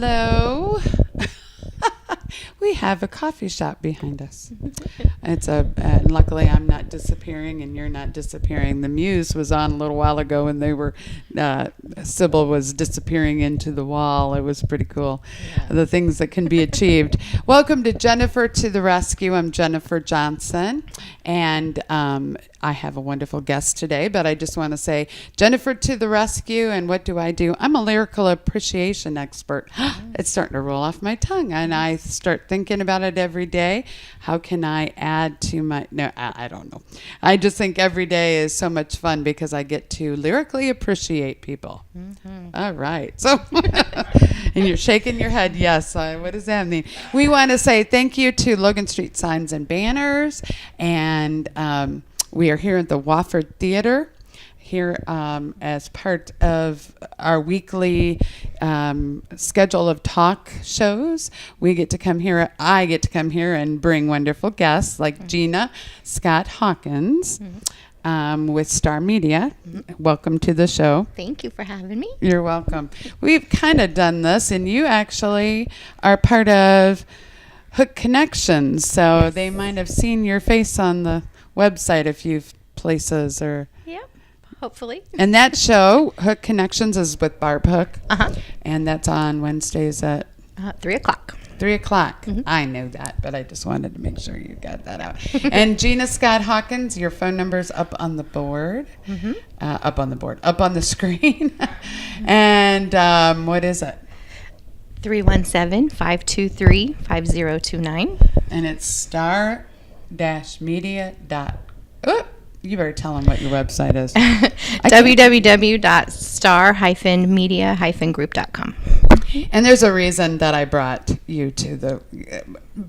Hello. We have a coffee shop behind us. It's luckily I'm not disappearing and you're not disappearing. The Muse was on a little while ago and they were, Sybil was disappearing into the wall. It was pretty cool. Yeah. The things that can be achieved. Welcome to Jennifer to the Rescue. I'm Jennifer Johnson and I have a wonderful guest today, but I just want to say Jennifer to the rescue. And what do? I'm a lyrical appreciation expert. It's starting to roll off my tongue and I start thinking about it every day. How can I add to my, no, I don't know. I just think every day is so much fun because I get to lyrically appreciate people. Mm-hmm. All right. So, and you're shaking your head. Yes. What does that mean? We want to say thank you to Logan Street Signs and Banners. And we are here at the Wofford Theater. Here as part of our weekly schedule of talk shows. We get to come here, I get to come here and bring wonderful guests like Gina, Scott-Hawkins with Star Media. Welcome to the show. Thank you for having me. You're welcome. We've kind of done this and you actually are part of Hook Connections. So they might have seen your face on the website a few places or... Yep. Hopefully. And that show, Hook Connections, is with Barb Hook. And that's on Wednesdays at 3 o'clock. 3 o'clock. Mm-hmm. I knew that, but I just wanted to make sure you got that out. And Gina Scott-Hawkins, your phone number's up on the board. Mm-hmm. Up on the screen. And what is it? 317-523-5029. And it's star-media. You better tell them what your website is. www.star-media-group.com. And there's a reason that I brought you to the,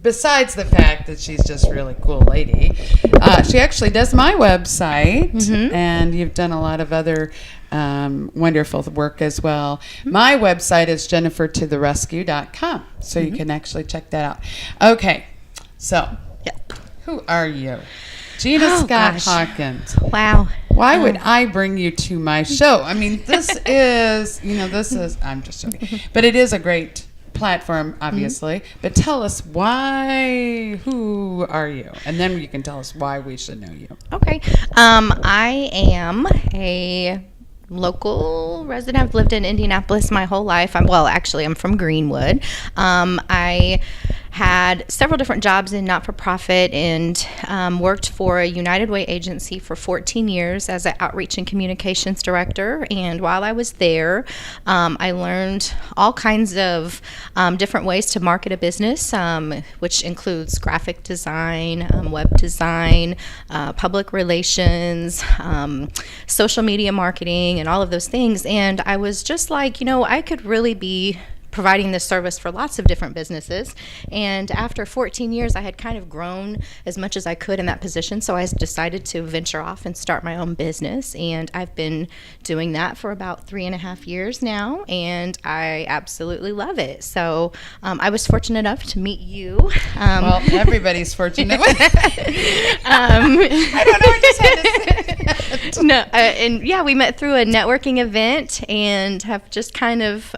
besides the fact that she's just a really cool lady. She actually does my website, and you've done a lot of other wonderful work as well. My website is jennifertotherescue.com, so you can actually check that out. Okay, so who are you? Gina Scott-Hawkins. Wow. Why would I bring you to my show? I mean, this is, I'm just joking. But it is a great platform, obviously. But tell us who are you? And then you can tell us why we should know you. Okay. I am a local resident. I've lived in Indianapolis my whole life. I'm from Greenwood. I had several different jobs in not-for-profit and worked for a United Way agency for 14 years as an outreach and communications director. And while I was there, I learned all kinds of different ways to market a business, which includes graphic design, web design, public relations, social media marketing, and all of those things. And I was just like, I could really be providing this service for lots of different businesses. And after 14 years, I had kind of grown as much as I could in that position. So I decided to venture off and start my own business. And I've been doing that for about 3.5 years now. And I absolutely love it. So I was fortunate enough to meet you. Well, everybody's fortunate. I don't know. I just had to say No, and yeah, we met through a networking event and have just kind of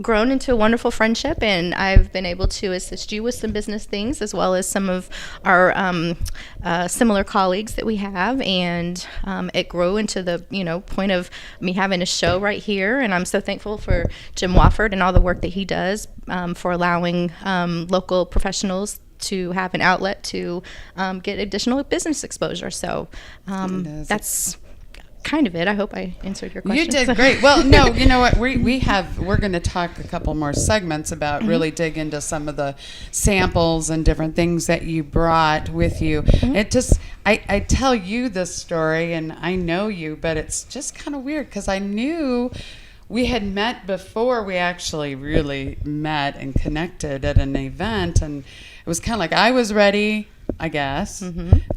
grown into a wonderful friendship, and I've been able to assist you with some business things as well as some of our similar colleagues that we have, and it grew into the point of me having a show right here. And I'm so thankful for Jim Wofford and all the work that he does for allowing local professionals to have an outlet to get additional business exposure. So that's kind of it. I hope I answered your question. You did great. Well, no, you know what? We're going to talk a couple more segments about really dig into some of the samples and different things that you brought with you. It just, I tell you this story and I know you, but it's just kind of weird because I knew we had met before we actually really met and connected at an event, and it was kind of like I was ready, I guess,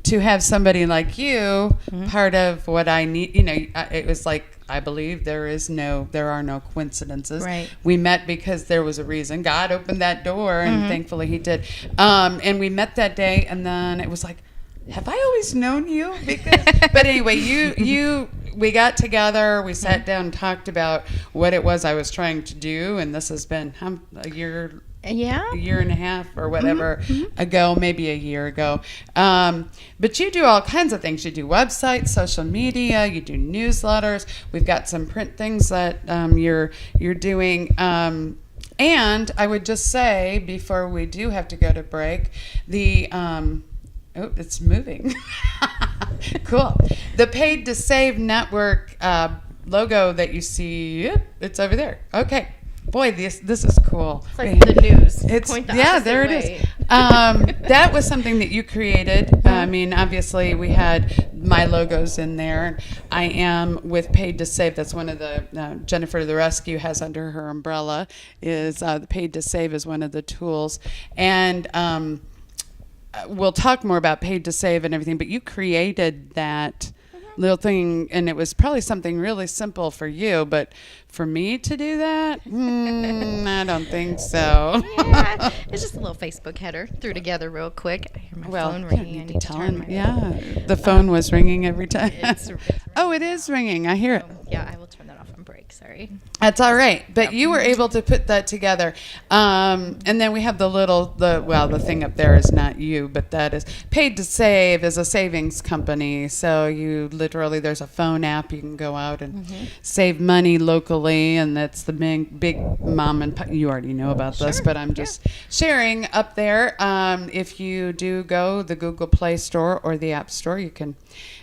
to have somebody like you part of what I need. It was like, I believe there are no coincidences. Right. We met because there was a reason. God opened that door, and thankfully he did. And we met that day, and then it was like, have I always known you? But anyway, we got together, we sat down and talked about what it was I was trying to do, and this has been a year and a half or whatever ago, maybe a year ago. But you do all kinds of things. You do websites, social media, you do newsletters. We've got some print things that you're doing. And I would just say, before we do have to go to break, it's moving. Cool. The Paid to Save Network logo that you see, it's over there. Okay. Boy, this is cool. It's like the news. There it is. That was something that you created. I mean, obviously, we had my logos in there. I am with Paid to Save. That's one of the Jennifer the Rescue has under her umbrella. Is the Paid to Save is one of the tools, and we'll talk more about Paid to Save and everything. But you created that little thing, and it was probably something really simple for you, but for me to do that, I don't think so. Yeah, it's just a little Facebook header. Threw together real quick. I hear my phone ringing. I need to turn my the phone was ringing every time. It's Oh, it is ringing. I hear it. Yeah, I will turn that off on break. Sorry. That's all right. But you were able to put that together. And then we have the thing up there is not you, but that is Paid to Save is a savings company. So you literally, there's a phone app. You can go out and save money locally. And that's the big mom and pop. You already know about this, but I'm just sharing up there. If you do go the Google Play Store or the App Store, you can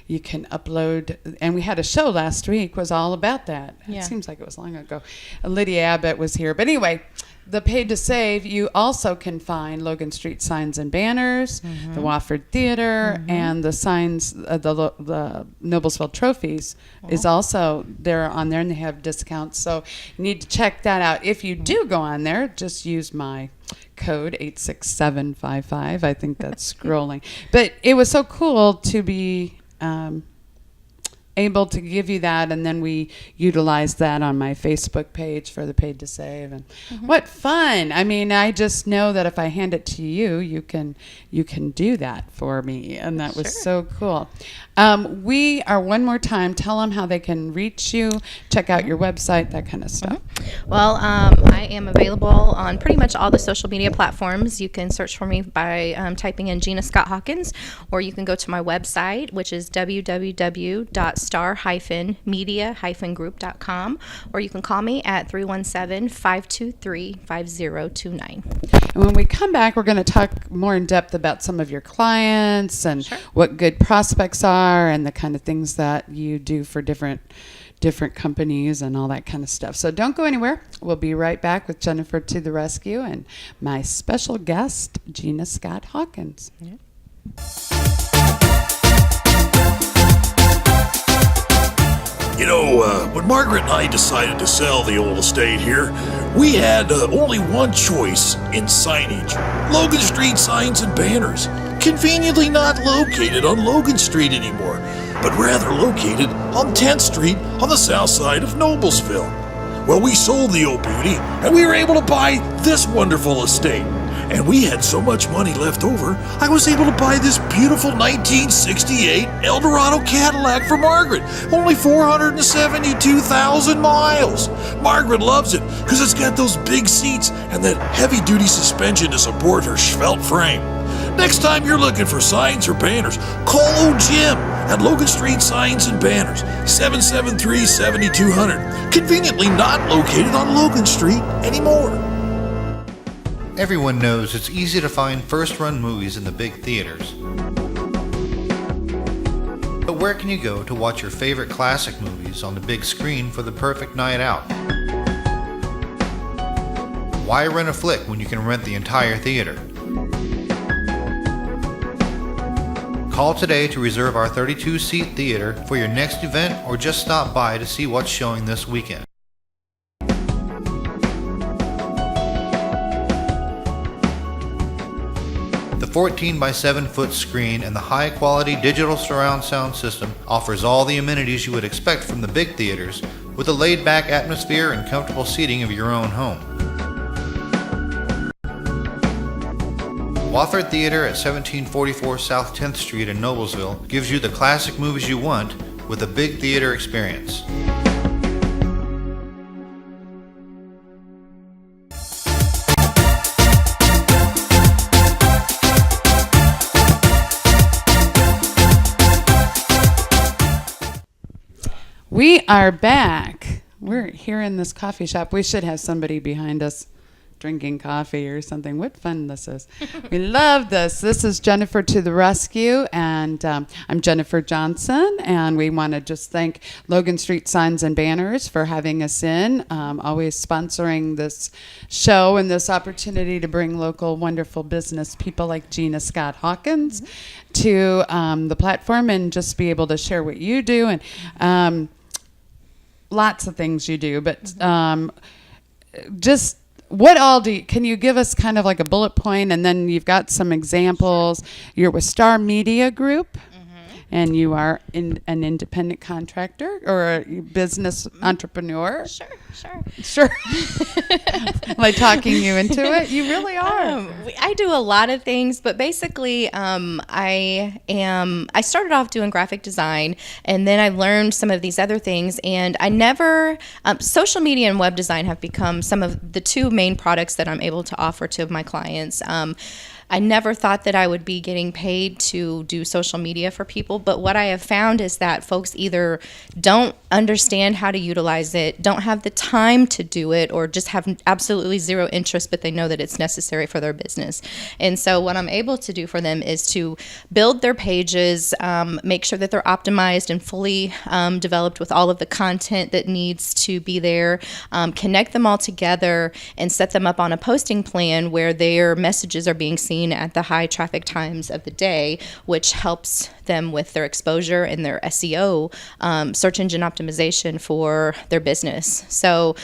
upload. And we had a show last week was all about that. Yeah. It seems like it was long ago. Lydia Abbott was here. But anyway, the Paid to Save, you also can find Logan Street signs and banners, the Wofford Theater, and the signs, the Noblesville trophies is also there on there, and they have discounts. So you need to check that out. If you do go on there, just use my code 86755. I think that's scrolling. But it was so cool to be able to give you that, and then we utilize that on my Facebook page for the Paid to Save. And what fun! I mean, I just know that if I hand it to you, you can do that for me, and that was so cool. We are, one more time, tell them how they can reach you, check out your website, that kind of stuff. Well, I am available on pretty much all the social media platforms. You can search for me by typing in Gina Scott-Hawkins, or you can go to my website, which is www.star-media-group.com, or you can call me at 317-523-5029. And when we come back, we're going to talk more in depth about some of your clients and what good prospects are and the kind of things that you do for different companies and all that kind of stuff. So don't go anywhere. We'll be right back with Jennifer to the Rescue and my special guest, Gina Scott-Hawkins. Yeah. You know, when Margaret and I decided to sell the old estate here, we had only one choice in signage. Logan Street signs and banners. Conveniently not located on Logan Street anymore, but rather located on 10th Street on the south side of Noblesville. Well, we sold the old beauty, and we were able to buy this wonderful estate. And we had so much money left over, I was able to buy this beautiful 1968 Eldorado Cadillac for Margaret. Only 472,000 miles. Margaret loves it because it's got those big seats and that heavy-duty suspension to support her svelte frame. Next time you're looking for signs or banners, call old Jim at Logan Street Signs and Banners, 773-7200. Conveniently not located on Logan Street anymore. Everyone knows it's easy to find first-run movies in the big theaters. But where can you go to watch your favorite classic movies on the big screen for the perfect night out? Why rent a flick when you can rent the entire theater? Call today to reserve our 32-seat theater for your next event, or just stop by to see what's showing this weekend. The 14 by 7 foot screen and the high quality digital surround sound system offers all the amenities you would expect from the big theaters, with a laid back atmosphere and comfortable seating of your own home. Wofford Theater at 1744 South 10th Street in Noblesville gives you the classic movies you want with a big theater experience. We are back. We're here in this coffee shop. We should have somebody behind us drinking coffee or something. What fun this is. We love this. This is Jennifer to the Rescue, and I'm Jennifer Johnson, and we want to just thank Logan Street Signs and Banners for having us in, always sponsoring this show and this opportunity to bring local wonderful business people like Gina Scott-Hawkins to the platform and just be able to share what you do and lots of things you do, but just what all do you, can you give us kind of like a bullet point, and then you've got some examples. You're with Star Media Group, and you are an independent contractor or a business entrepreneur. Sure. Am I talking you into it? You really are. I do a lot of things, but basically, I started off doing graphic design, and then I learned some of these other things. And I never, social media and web design have become some of the two main products that I'm able to offer to my clients. I never thought that I would be getting paid to do social media for people, but what I have found is that folks either don't understand how to utilize it, don't have the time to do it, or just have absolutely zero interest, but they know that it's necessary for their business. And so what I'm able to do for them is to build their pages, make sure that they're optimized and fully developed with all of the content that needs to be there, connect them all together, and set them up on a posting plan where their messages are being seen at the high traffic times of the day, which helps them with their exposure and their SEO, search engine optimization for their business. So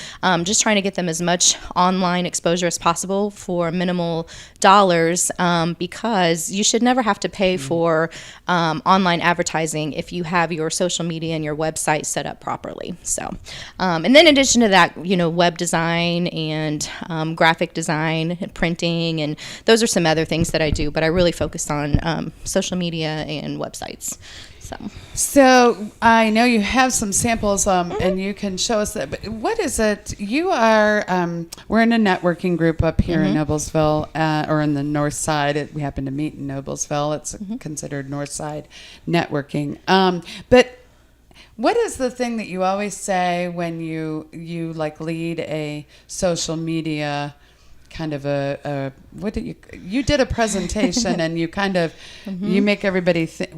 just trying to get them as much online exposure as possible for minimal dollars, because you should never have to pay for online advertising if you have your social media and your website set up properly. So, and then in addition to that, web design and graphic design and printing, and those are some other things that I do, but I really focus on social media and websites. So I know you have some samples, and you can show us that. But what is it? You are. We're in a networking group up here in Noblesville, or in the North Side. We happen to meet in Noblesville. It's considered North Side networking. But what is the thing that you always say when you like lead a social media kind of what did you did a presentation and you kind of you make everybody think,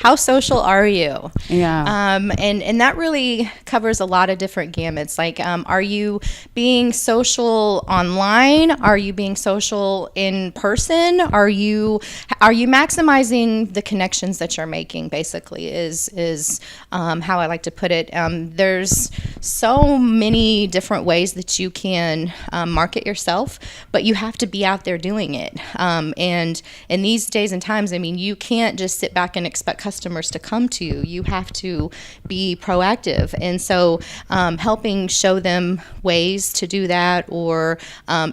how social are you? Yeah. And that really covers a lot of different gamuts. Like, are you being social online? Are you being social in person? Are you maximizing the connections that you're making? Basically, is how I like to put it. There's so many different ways that you can market yourself, but you have to be out there doing it. And in these days and times, I mean, you can't just sit back and expect customers to come to you. You have to be proactive. And so helping show them ways to do that, or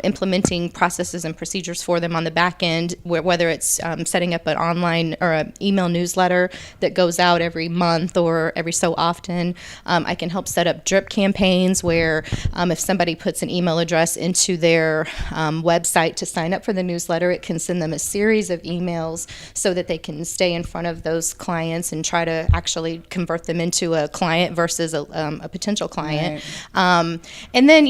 implementing processes and procedures for them on the back end, whether it's setting up an online or an email newsletter that goes out every month or every so often. I can help set up drip campaigns where if somebody puts an email address into their website to sign up for the newsletter, it can send them a series of emails so that they can stay in front of those clients and try to actually convert them into a client versus a potential client. Right. And then,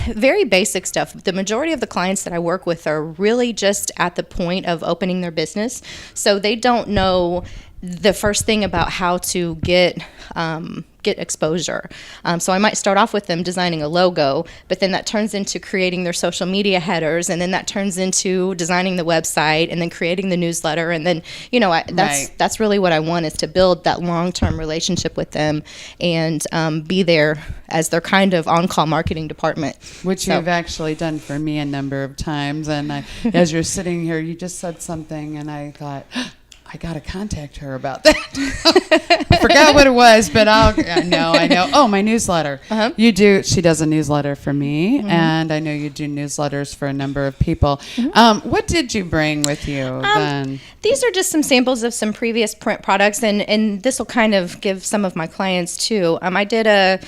very basic stuff. The majority of the clients that I work with are really just at the point of opening their business, so they don't know the first thing about how to get exposure. So I might start off with them designing a logo, but then that turns into creating their social media headers, and then that turns into designing the website, and then creating the newsletter, and then that's really what I want, is to build that long-term relationship with them and be there as their kind of on-call marketing department. Which you've actually done for me a number of times, and as you're sitting here, you just said something, and I thought, I got to contact her about that. I forgot what it was, but I know. Oh, my newsletter. Uh-huh. She does a newsletter for me, and I know you do newsletters for a number of people. What did you bring with you then? These are just some samples of some previous print products, and this will kind of give some of my clients too. I did a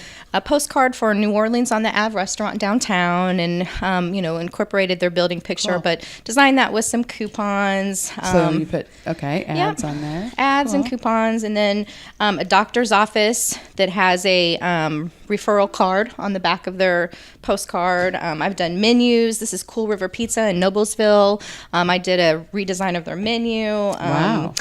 postcard for New Orleans on the Ave restaurant downtown, and incorporated their building picture, but designed that with some coupons. So you put ads on there. Ads and coupons, and then a doctor's office that has a referral card on the back of their postcard. I've done menus. This is Cool River Pizza in Noblesville. I did a redesign of their menu. Wow.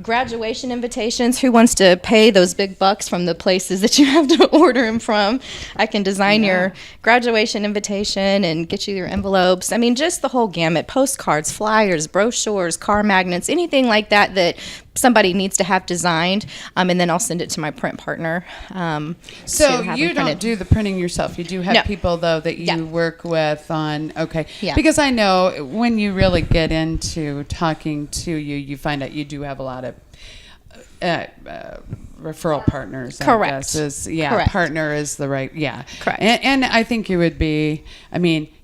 Graduation invitations. Who wants to pay those big bucks from the places that you have to order them from? I can design your graduation invitation and get you your envelopes. I mean, just the whole gamut. Postcards, flyers, brochures, car magnets, anything like that somebody needs to have designed, and then I'll send it to my print partner. So you don't do the printing yourself. You do have people, though, that you work with on, because I know when you really get into talking to you, you find out you do have a lot of referral partners. Correct. Correct. Partner is the right, Correct. And I think you would be,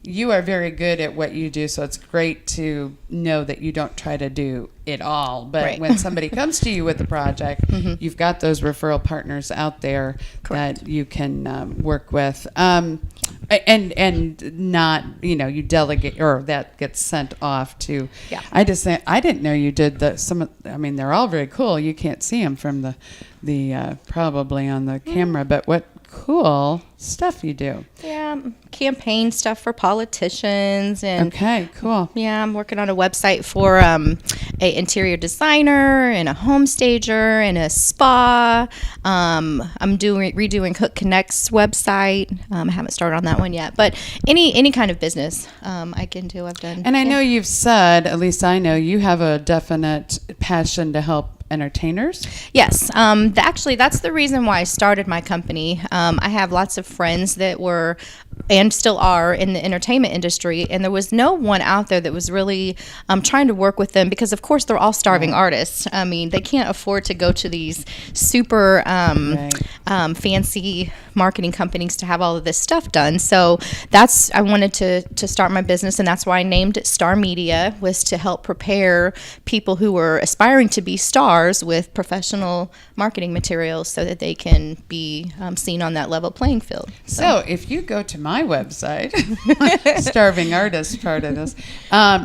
you are very good at what you do, so it's great to know that you don't try to do it all. But when somebody comes to you with a project, you've got those referral partners out there that you can work with. And not, you delegate, or that gets sent off to. Yeah. I didn't know you did they're all very cool. You can't see them from the probably on the camera, but what cool stuff you do. Yeah, campaign stuff for politicians. And okay, cool. Yeah, I'm working on a website for a interior designer and a home stager and a spa. I'm redoing Hook Connect's website. I haven't started on that one yet, but any kind of business I can do, I've done. And I know you've said, at least I know, you have a definite passion to help entertainers? Yes. Actually, that's the reason why I started my company. I have lots of friends that were and still are in the entertainment industry, and there was no one out there that was really trying to work with them, because of course they're all starving artists. I mean, they can't afford to go to these super fancy marketing companies to have all of this stuff done. So I wanted to start my business, and that's why I named it Star Media, was to help prepare people who were aspiring to be stars with professional marketing materials so that they can be seen on that level playing field. So if you go to my website, starving artist part of this,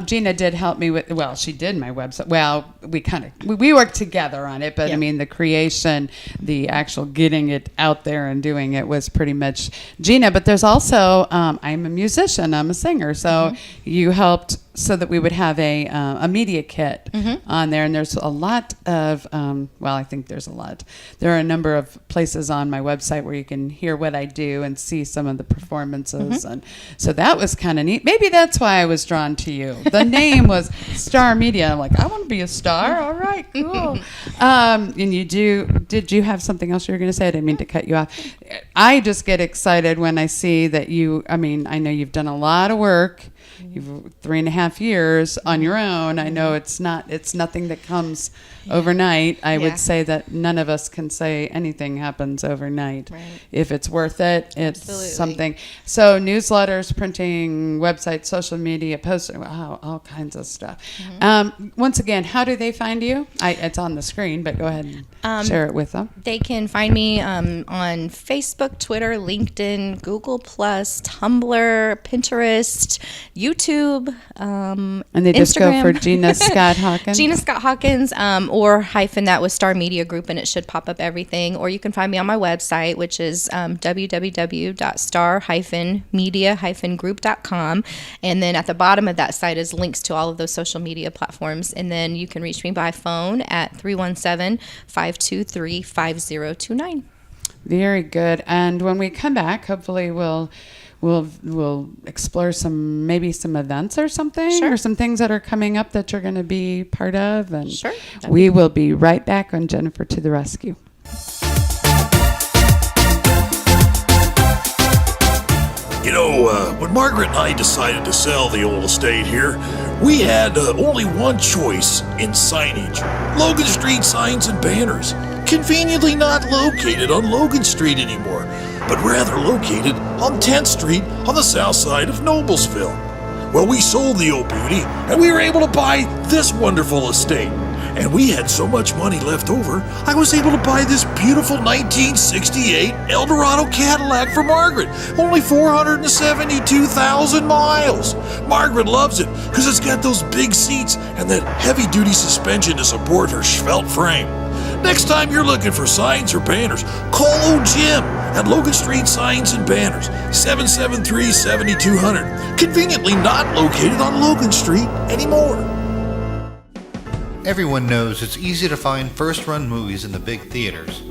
Gina did help me with, she did my website. Well, we worked together on it, but I mean, the creation, the actual getting it out there and doing it was pretty much Gina. But there's also, I'm a musician, I'm a singer. So you helped so that we would have a media kit on there. And there's a lot of, I think there's a lot. There are a number of places on my website where you can hear what I do and see some of the performances. And so that was kind of neat. Maybe that's why I was drawn to you. The name was Star Media. I'm like, I want to be a star. All right, cool. And did you have something else you were going to say? I didn't mean to cut you off. I just get excited when I see that I know you've done a lot of work. You've 3.5 years on your own. I know it's nothing that comes overnight. I would say that none of us can say anything happens overnight. Right. If it's worth it, it's something. So newsletters, printing, websites, social media, posting, all kinds of stuff. Once again, how do they find you? It's on the screen, but go ahead and share it with them. They can find me on Facebook, Twitter, LinkedIn, Google+, Tumblr, Pinterest, YouTube, and they Instagram. just go for Gina Scott-Hawkins? Gina Scott-Hawkins, or hyphen that with Star Media Group, and it should pop up everything. Or you can find me on my website, which is www.star-media-group.com. And then at the bottom of that site is links to all of those social media platforms. And then you can reach me by phone at 317-523-5029. Very good. And when we come back, hopefully we'll explore some events or something, or some things that are coming up that you're going to be part of. And we will be right back on Jennifer to the Rescue. You know, when Margaret and I decided to sell the old estate here, we had only one choice in signage. Logan Street signs and banners. Conveniently not located on Logan Street anymore, but rather located on 10th Street on the south side of Noblesville. Well, we sold the old beauty, and we were able to buy this wonderful estate. And we had so much money left over, I was able to buy this beautiful 1968 Eldorado Cadillac for Margaret. Only 472,000 miles. Margaret loves it because it's got those big seats and that heavy-duty suspension to support her svelte frame. Next time you're looking for signs or banners, call old Jim at Logan Street Signs and Banners, 773-7200. Conveniently not located on Logan Street anymore. Everyone knows it's easy to find first-run movies in the big theaters.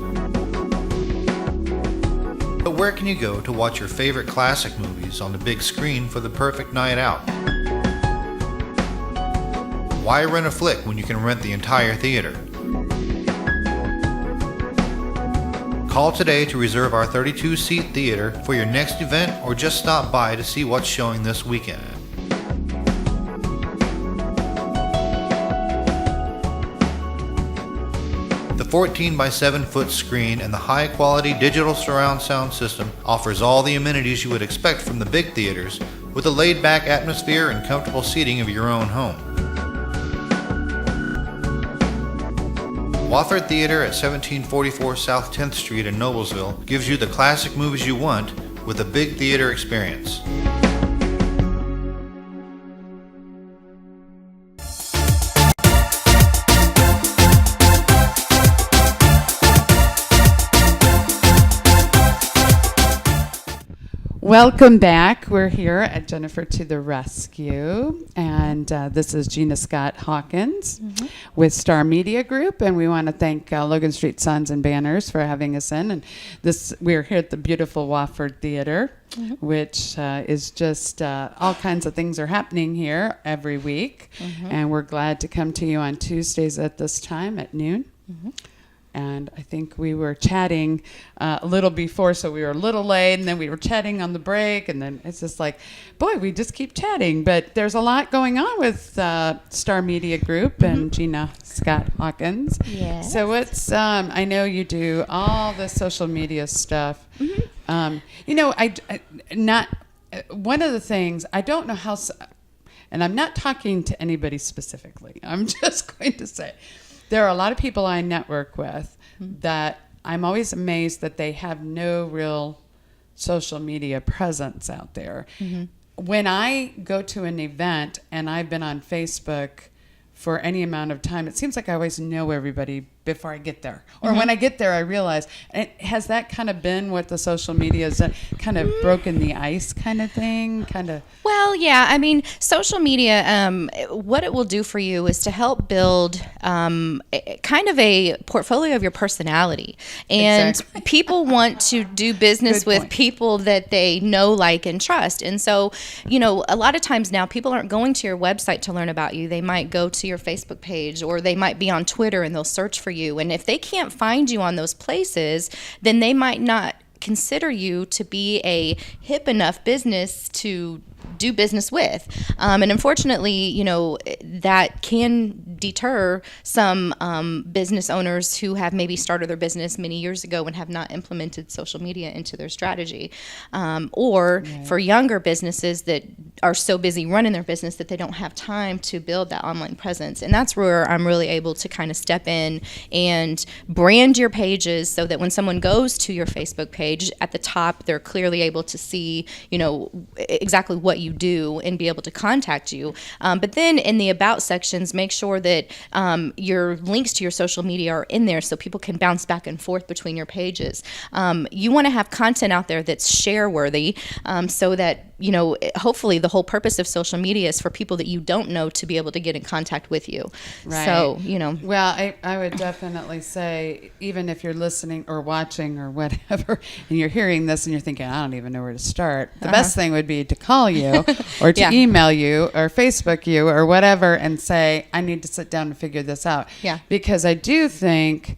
But where can you go to watch your favorite classic movies on the big screen for the perfect night out? Why rent a flick when you can rent the entire theater? Call today to reserve our 32-seat theater for your next event or just stop by to see what's showing this weekend. The 14 by 7 foot screen and the high quality digital surround sound system offers all the amenities you would expect from the big theaters with a laid back atmosphere and comfortable seating of your own home. Wofford Theater at 1744 South 10th Street in Noblesville gives you the classic movies you want with a big theater experience. Welcome back. We're here at Jennifer to the Rescue, and this is Gina Scott-Hawkins with Star Media Group, and we want to thank Logan Street Signs and Banners for having us in. And we're here at the beautiful Wofford Theater, which is just all kinds of things are happening here every week, and we're glad to come to you on Tuesdays at this time at noon. And I think we were chatting a little before, so we were a little late, and then we were chatting on the break, and then it's just like, boy, we just keep chatting. But there's a lot going on with Star Media Group and Gina Scott-Hawkins. Yes. So it's, I know you do all the social media stuff. You know, one of the things, I don't know how, and I'm not talking to anybody specifically. I'm just going to say, there are a lot of people I network with that I'm always amazed that they have no real social media presence out there. When I go to an event and I've been on Facebook for any amount of time, it seems like I always know everybody before I get there. Or when I get there, I realize. Has that kind of been what the social media has done? Kind of broken the ice kind of thing? Well, yeah. I mean, social media, what it will do for you is to help build kind of a portfolio of your personality. And people want to do business with people that they know, like, and trust. And so, you know, a lot of times now people aren't going to your website to learn about you. They might go to your Facebook page, or they might be on Twitter and they'll search for you. And if they can't find you on those places, then they might not consider you to be a hip enough business to do business with. And unfortunately, you know, that can deter some business owners who have maybe started their business many years ago and have not implemented social media into their strategy. Or for younger businesses that are so busy running their business that they don't have time to build that online presence. And that's where I'm really able to kind of step in and brand your pages so that when someone goes to your Facebook page, at the top, they're clearly able to see, you know, exactly what you do and be able to contact you. But then in the about sections, make sure that your links to your social media are in there so people can bounce back and forth between your pages. You want to have content out there that's share worthy so that, you know, hopefully the whole purpose of social media is for people that you don't know to be able to get in contact with you. Right. So, you know. Well, I would definitely say, even if you're listening or watching or whatever, and you're hearing this and you're thinking, I don't even know where to start, the best thing would be to call you or to email you or Facebook you or whatever and say, I need to sit down and figure this out. Yeah. Because I do think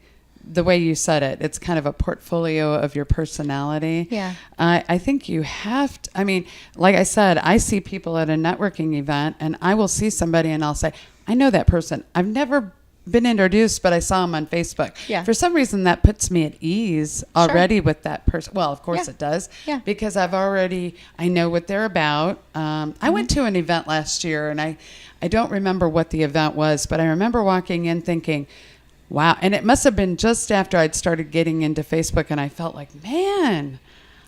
the way you said it, it's kind of a portfolio of your personality. Yeah. I think you have to, I mean, like I said, I see people at a networking event and I will see somebody and I'll say, I know that person. I've never been introduced, but I saw him on Facebook. Yeah. For some reason, that puts me at ease already with that person. Well, of course Yeah. it does. Yeah. Because I know what they're about. I went to an event last year and I don't remember what the event was, but I remember walking in thinking, wow. And it must have been just after I'd started getting into Facebook and I felt like, man,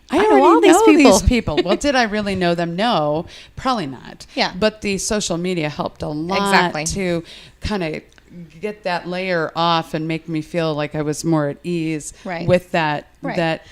I know already all these know people. these people. Well, did I really know them? No, probably not. Yeah. But the social media helped a lot Exactly. to kind of get that layer off and make me feel like I was more at ease Right. with that Right. that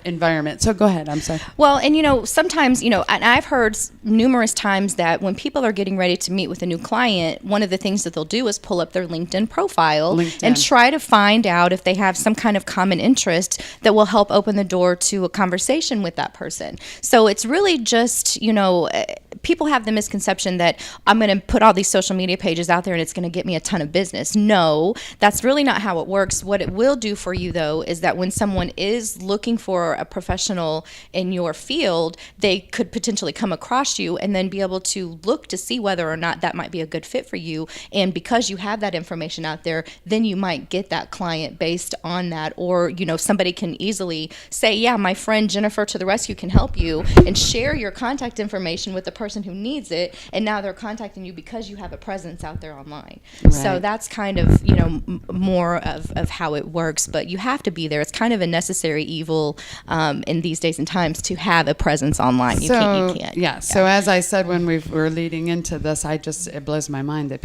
environment. So go ahead. I'm sorry. Well, and sometimes, and I've heard numerous times that when people are getting ready to meet with a new client, one of the things that they'll do is pull up their LinkedIn profile and try to find out if they have some kind of common interest that will help open the door to a conversation with that person. So it's really just, people have the misconception that I'm going to put all these social media pages out there and it's going to get me a ton of business. No, that's really not how it works. What it will do for you, though, is that when someone is looking for a professional in your field, they could potentially come across you and then be able to look to see whether or not that might be a good fit for you. And because you have that information out there, then you might get that client based on that. Or, somebody can easily say, yeah, my friend Jennifer to the rescue can help you, and share your contact information with the person who needs it. And now they're contacting you because you have a presence out there online. So Right. that's kind of, more of how it works. But you have to be there. It's kind of a necessary evil in these days and times to have a presence online. You can't. Yeah. So as I said when we were leading into this, it blows my mind that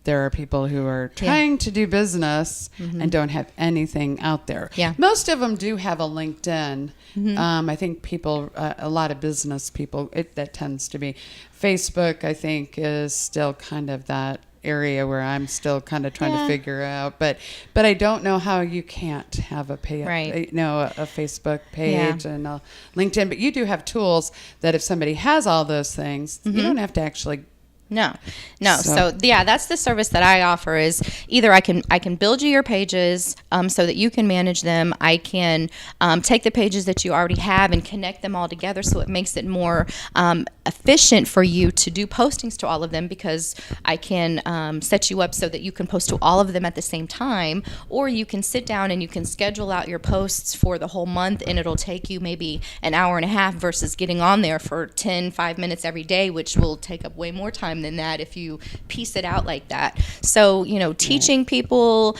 there are people who are trying to do business and don't have anything out there. Yeah. Most of them do have a LinkedIn. I think people, a lot of business people, that tends to be. Facebook, I think, is still kind of that area where I'm still kind of trying to figure out, but I don't know how you can't have a page, Right. a Facebook page and a LinkedIn, but you do have tools that if somebody has all those things, you don't have to actually. No. So that's the service that I offer. Is either I can build you your pages so that you can manage them. I can take the pages that you already have and connect them all together, so it makes it more efficient for you to do postings to all of them, because I can set you up so that you can post to all of them at the same time, or you can sit down and you can schedule out your posts for the whole month, and it'll take you maybe an hour and a half versus getting on there for 5 minutes every day, which will take up way more time than that if you piece it out like that. So, teaching people,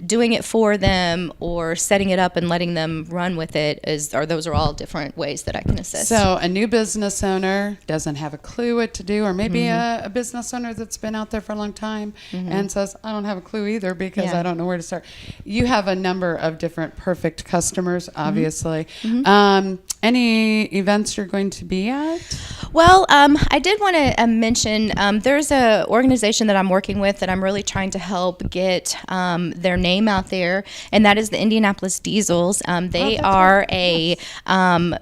doing it for them, or setting it up and letting them run with it those are all different ways that I can assist. So a new business owner doesn't have a clue what to do, or maybe a business owner that's been out there for a long time and says, I don't have a clue either because I don't know where to start. You have a number of different perfect customers, obviously. Any events you're going to be at? Well, I did want to mention there's an organization that I'm working with that I'm really trying to help get their name out there, and that is the Indianapolis Diesels. They are a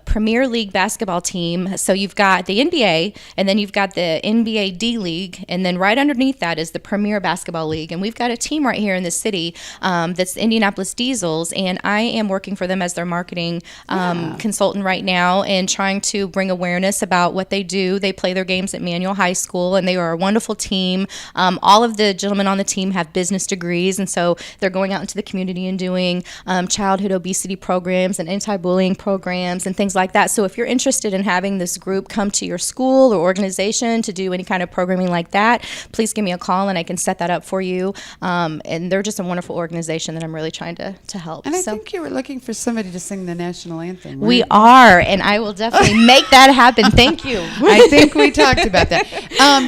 Premier League basketball team. So you've got the NBA, and then you've got the NBA D League, and then right underneath that is the Premier Basketball League. And we've got a team right here in the city that's the Indianapolis Diesels, and I am working for them as their marketing consultant right now, and trying to bring awareness about what they do. They play their games at Manual High School, and they are a wonderful team. All of the gentlemen on the team have business degrees, and so they're going out into the community and doing childhood obesity programs and anti-bullying programs and things like that. So if you're interested in having this group come to your school or organization to do any kind of programming like that, please give me a call and I can set that up for you. And they're just a wonderful organization that I'm really trying to help. And I think you were looking for somebody to sing the national anthem. We right? are, and I will definitely make that happen. Thank you. I think we talked about that.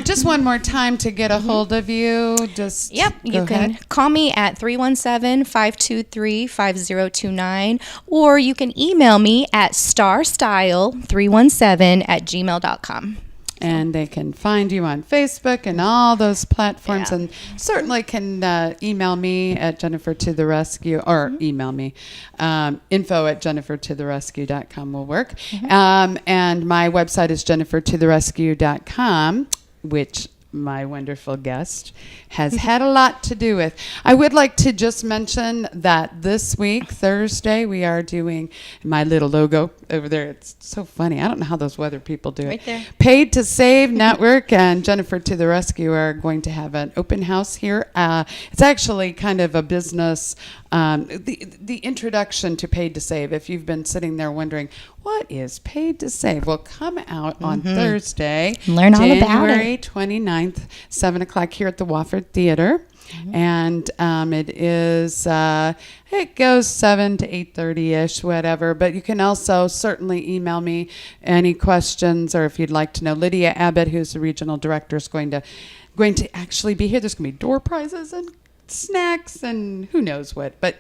Just one more time to get a hold of you. Just Yep, you can call me at 317-523-5029, or you can email me at starstyle317@gmail.com. And they can find you on Facebook and all those platforms, and certainly can email me at Jennifer to the Rescue, or email me. info@jennifertotherescue.com will work. And my website is jennifertotherescue.com, which my wonderful guest has had a lot to do with. I would like to just mention that this week, Thursday, we are doing my little logo over there. It's so funny. I don't know how those weather people do Right it. there. Paid to Save Network and Jennifer to the Rescue are going to have an open house here. It's actually kind of a business, the introduction to Paid to Save. If you've been sitting there wondering, what is Paid to Save? Well, come out on Thursday, Learn all about January it. 29th, 7 o'clock here at the Wofford Theater. And it is, it goes 7 to 8:30-ish, whatever. But you can also certainly email me any questions, or if you'd like to know. Lydia Abbott, who's the regional director, is going to actually be here. There's going to be door prizes and snacks and who knows what. But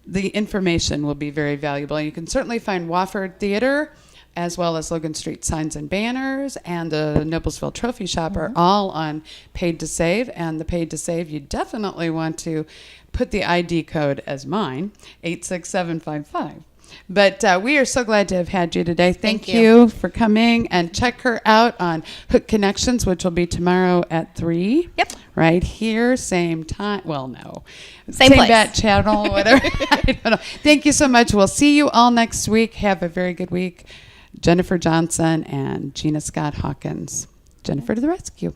the information will be very valuable. And you can certainly find Wofford Theater as well as Logan Street Signs and Banners and the Noblesville Trophy Shop are all on Paid to Save. And the Paid to Save, you definitely want to put the ID code as mine, 86755. But we are so glad to have had you today. Thank you for coming, and check her out on Hook Connections, which will be tomorrow at 3. Yep. Right here, same time. Well, no. Same place. Bat channel, whatever. I don't know. Thank you so much. We'll see you all next week. Have a very good week. Jennifer Johnson and Gina Scott-Hawkins. Jennifer to the rescue.